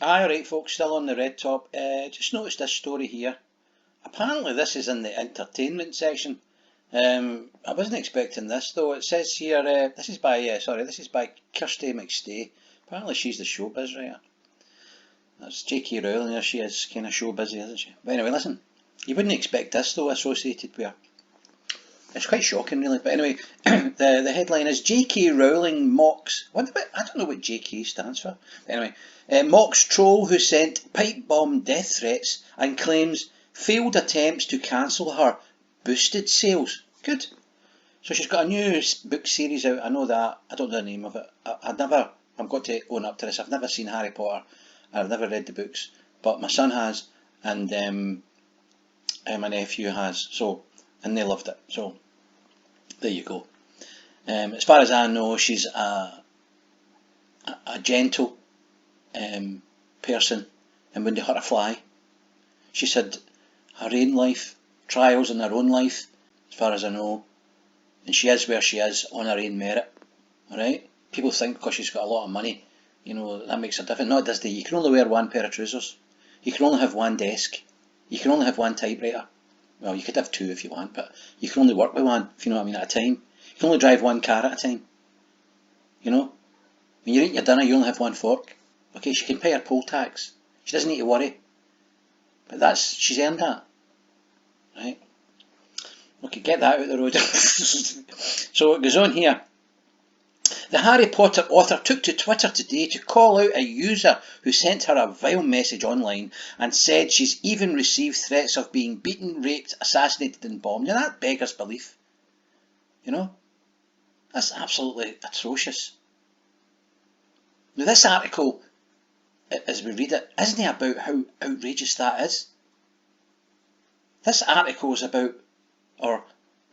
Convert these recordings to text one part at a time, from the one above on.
Aye, alright folks, still on the red top. Just noticed this story here. Apparently this is in the entertainment section. I wasn't expecting this though. It says here, this is by Kirsty McStay. Apparently she's the showbiz writer. That's J.K. Rowling, there she is, kind of showbizy, isn't she? But anyway, listen, you wouldn't expect this though associated with her. It's quite shocking really, but anyway, the headline is J.K. Rowling mocks, I don't know what J.K. stands for. Anyway, mocks troll who sent pipe bomb death threats and claims failed attempts to cancel her boosted sales. Good. So she's got a new book series out, I know that, I don't know the name of it. I've got to own up to this, I've never seen Harry Potter, I've never read the books, but my son has, and my nephew has, so, and they loved it, so there you go. As far as I know, she's a gentle person, and when they hurt a fly, she said her own life, trials in her own life, as far as I know, and she is where she is on her own merit. Alright? People think because she's got a lot of money, you know, that makes a difference. No, it doesn't. You can only wear one pair of trousers. You can only have one desk. You can only have one typewriter. Well, you could have two if you want, but you can only work with one, if you know what I mean, at a time. You can only drive one car at a time. You know? When you're eating your dinner, you only have one fork. Okay, she can pay her poll tax. She doesn't need to worry. But she's earned that. Right? Okay, get that out of the road. So it goes on here. The Harry Potter author took to Twitter today to call out a user who sent her a vile message online and said she's even received threats of being beaten, raped, assassinated and bombed. Now that beggars belief. You know? That's absolutely atrocious. Now this article, as we read it, isn't about how outrageous that is. This article is about, or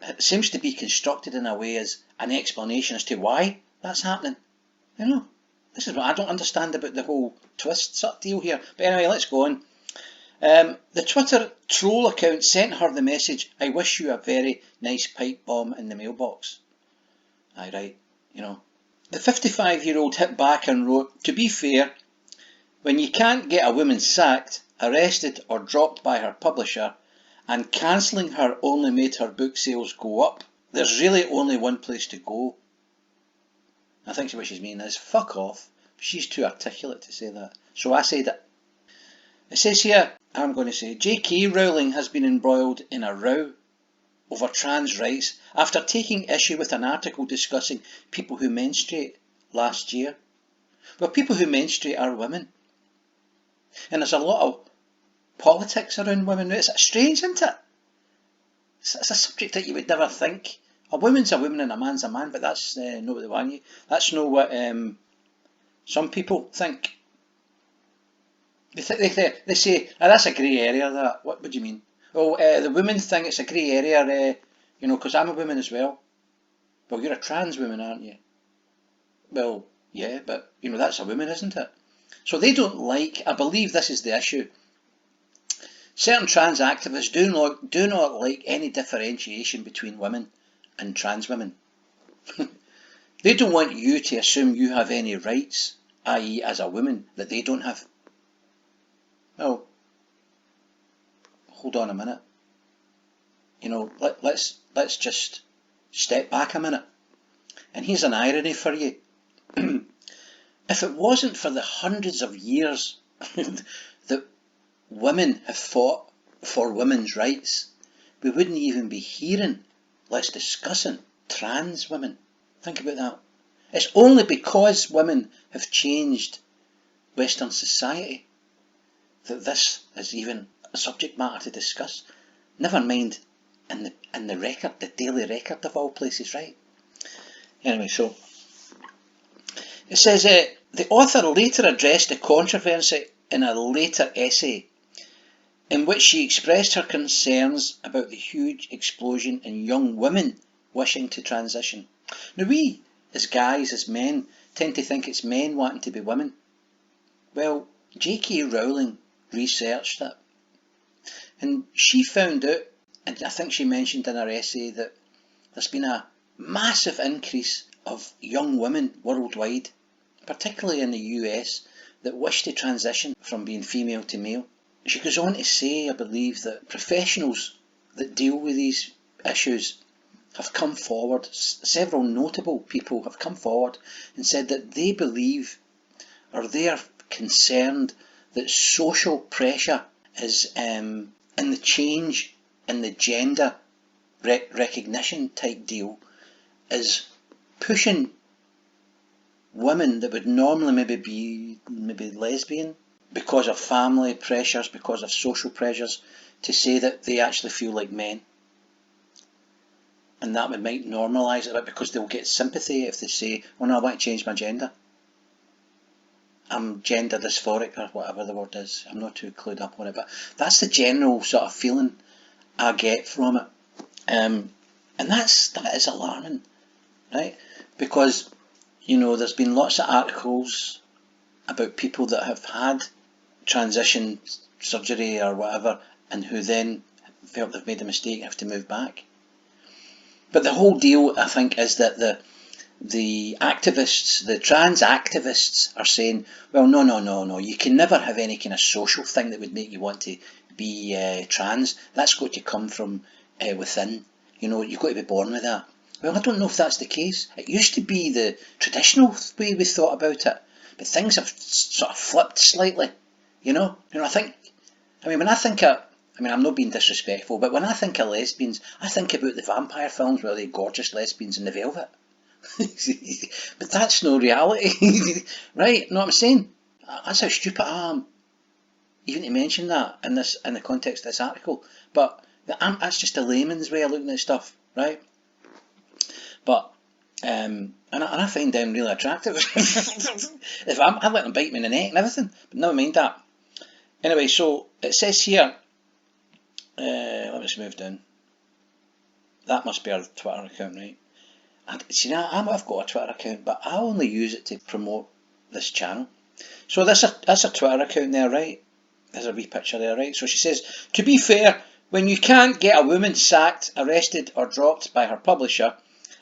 it seems to be constructed in a way as an explanation as to why that's happening. You know, this is what I don't understand about the whole twist sort of deal here. But anyway, let's go on. The Twitter troll account sent her the message, "I wish you a very nice pipe bomb in the mailbox." Aye, right, you know. The 55-year-old hit back and wrote, "To be fair, when you can't get a woman sacked, arrested or dropped by her publisher, and cancelling her only made her book sales go up, there's really only one place to go." I think what she's meaning is, fuck off. She's too articulate to say that. So I said it. It says here, I'm going to say, J.K. Rowling has been embroiled in a row over trans rights after taking issue with an article discussing people who menstruate last year. Well, people who menstruate are women. And there's a lot of politics around women. It's strange, isn't it? It's a subject that you would never think. A woman's a woman and a man's a man, but that's not what they want you. That's not what some people think. They say, that's a grey area, that. What do you mean? Oh, the women thing, it's a grey area, you know, because I'm a woman as well. Well, you're a trans woman, aren't you? Well, yeah, but, you know, that's a woman, isn't it? So they don't like, I believe this is the issue. Certain trans activists do not like any differentiation between women and trans women. They don't want you to assume you have any rights, i.e. as a woman, that they don't have. Well, hold on a minute. You know, let's just step back a minute. And here's an irony for you. If it wasn't for the hundreds of years that women have fought for women's rights, we wouldn't even be hearing, let's discussing, trans women. Think about that. It's only because women have changed Western society that this is even a subject matter to discuss. Never mind in the record, the Daily Record of all places, right? Anyway, so it says the author later addressed the controversy in a later essay in which she expressed her concerns about the huge explosion in young women wishing to transition. Now we, as guys, as men, tend to think it's men wanting to be women. Well, J.K. Rowling researched it, and she found out, and I think she mentioned in her essay, that there's been a massive increase of young women worldwide, particularly in the US, that wish to transition from being female to male. She goes on to say, I believe, that professionals that deal with these issues have come forward, several notable people have come forward and said that they believe, or they are concerned, that social pressure is in the change in the gender recognition type deal is pushing women that would normally maybe be lesbian, because of family pressures, because of social pressures, to say that they actually feel like men. And that might normalise it a bit, because they'll get sympathy if they say, oh no, I want to change my gender. I'm gender dysphoric, or whatever the word is. I'm not too clued up on it, but that's the general sort of feeling I get from it. And that is alarming, right? Because, there's been lots of articles about people that have had transition surgery or whatever, and who then felt they've made a mistake and have to move back. But the whole deal, I think, is that the activists, the trans activists, are saying, well, no, you can never have any kind of social thing that would make you want to be trans. That's got to come from within. You've got to be born with that. Well, I don't know if that's the case. It used to be the traditional way we thought about it, but things have sort of flipped slightly. When I think I'm not being disrespectful, but when I think of lesbians, I think about the vampire films where they're gorgeous lesbians in the velvet. But that's no reality, right? Know what I'm saying? That's how stupid I am, even to mention that in the context of this article. But that's just a layman's way of looking at stuff, right? But and I find them really attractive. If I let them bite me in the neck and everything, but never mind that. Anyway, so it says here. Let me just move down. That must be our Twitter account, right? I've got a Twitter account, but I only use it to promote this channel. So that's a Twitter account there, right? There's a wee picture there, right? So she says, to be fair, when you can't get a woman sacked, arrested or dropped by her publisher,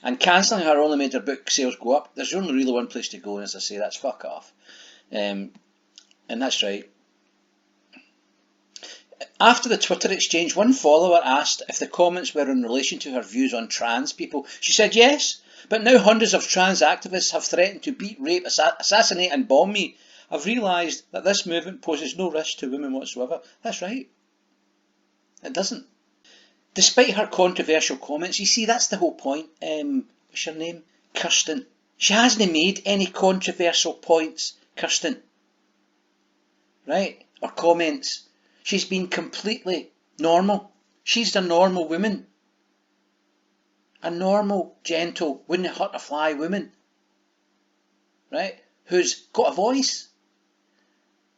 and cancelling her only made her book sales go up, there's only really one place to go, and as I say, that's fuck off. And that's right. After the Twitter exchange, one follower asked if the comments were in relation to her views on trans people. She said yes, but now hundreds of trans activists have threatened to beat, rape, assassinate and bomb me. I've realised that this movement poses no risk to women whatsoever. That's right. It doesn't. Despite her controversial comments, you see, that's the whole point. What's her name? Kirsten. She hasn't made any controversial points, Kirsten. Right? Or comments. She's been completely normal. She's a normal woman. A normal, gentle, wouldn't hurt a fly woman. Right? Who's got a voice.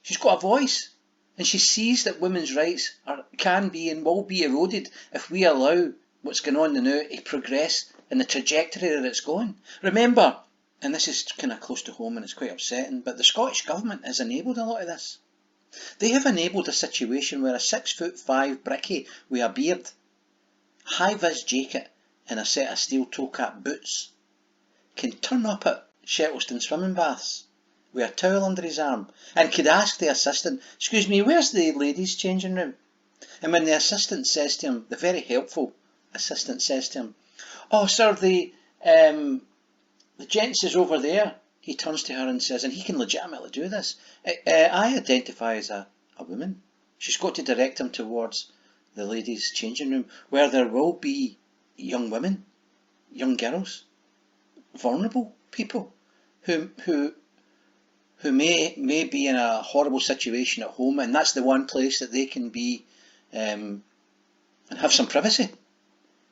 She's got a voice. And she sees that women's rights can be and will be eroded if we allow what's going on now to progress in the trajectory that it's going. Remember, and this is kind of close to home and it's quite upsetting, but the Scottish Government has enabled a lot of this. They have enabled a situation where a 6'5" brickie with a beard, high-vis jacket and a set of steel toe-cap boots can turn up at Shettleston swimming baths with a towel under his arm and could ask the assistant, excuse me, where's the ladies' changing room? And when the assistant says to him, the very helpful assistant says to him, oh sir, the gents is over there, he turns to her and says, and he can legitimately do this, I identify as a woman. She's got to direct him towards the ladies' changing room where there will be young women, young girls, vulnerable people who may be in a horrible situation at home, and that's the one place that they can be and have some privacy.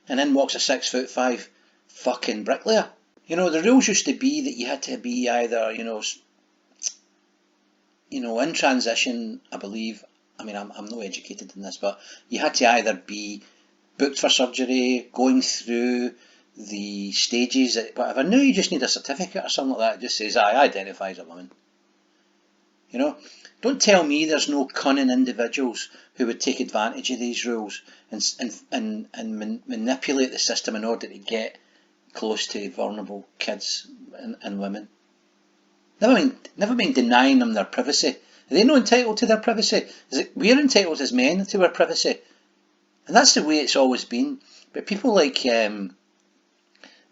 And in walks a 6'5" fucking bricklayer. The rules used to be that you had to be either, in transition, I believe. I mean, I'm not educated in this, but you had to either be booked for surgery, going through the stages, whatever. Now you just need a certificate or something like that. It just says, I identify as a woman. Don't tell me there's no cunning individuals who would take advantage of these rules and manipulate the system in order to get close to vulnerable kids and women. Never mind denying them their privacy. Are they not entitled to their privacy? We're entitled as men to our privacy. And that's the way it's always been. But people like,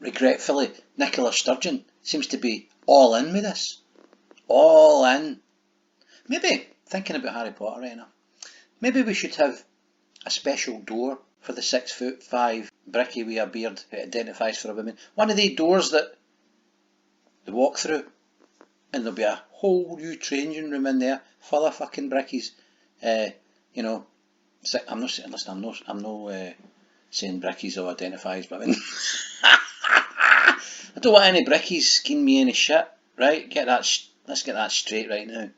regretfully, Nicola Sturgeon seems to be all in with this. All in. Maybe, thinking about Harry Potter right now, maybe we should have a special door for the 6'5" bricky with a beard who identifies for a woman. One of the doors that they walk through, and there'll be a whole new changing room in there full of fucking brickies. You know, I'm not saying, listen, I'm no saying brickies will identify as women. I don't want any brickies scheme me any shit, right? Let's get that straight right now.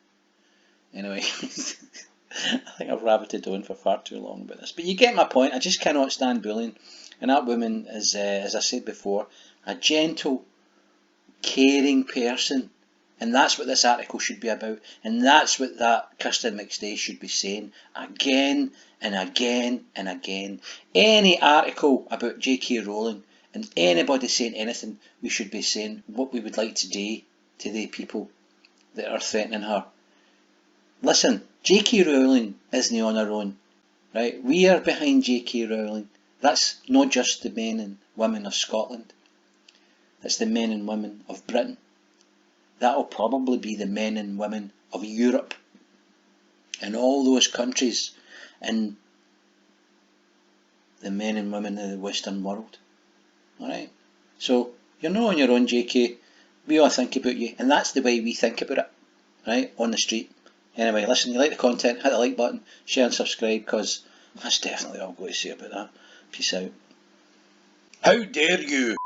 Anyway, I think I've rabbited on for far too long about this, but you get my point. I just cannot stand bullying, and that woman is, as I said before, a gentle, caring person, and that's what this article should be about, and that's what that Kirsten McStay should be saying again and again and again. Any article about J.K. Rowling and anybody saying anything, we should be saying what we would like to do to the people that are threatening her. Listen, J.K. Rowling isn't on her own, right? We are behind J.K. Rowling. That's not just the men and women of Scotland. That's the men and women of Britain. That'll probably be the men and women of Europe and all those countries and the men and women of the Western world. Alright? So, you're not on your own, JK. We all think about you, and that's the way we think about it, right? On the street. Anyway, listen, you like the content, hit the like button, share and subscribe, because that's definitely all I've got to say about that. Peace out. How dare you!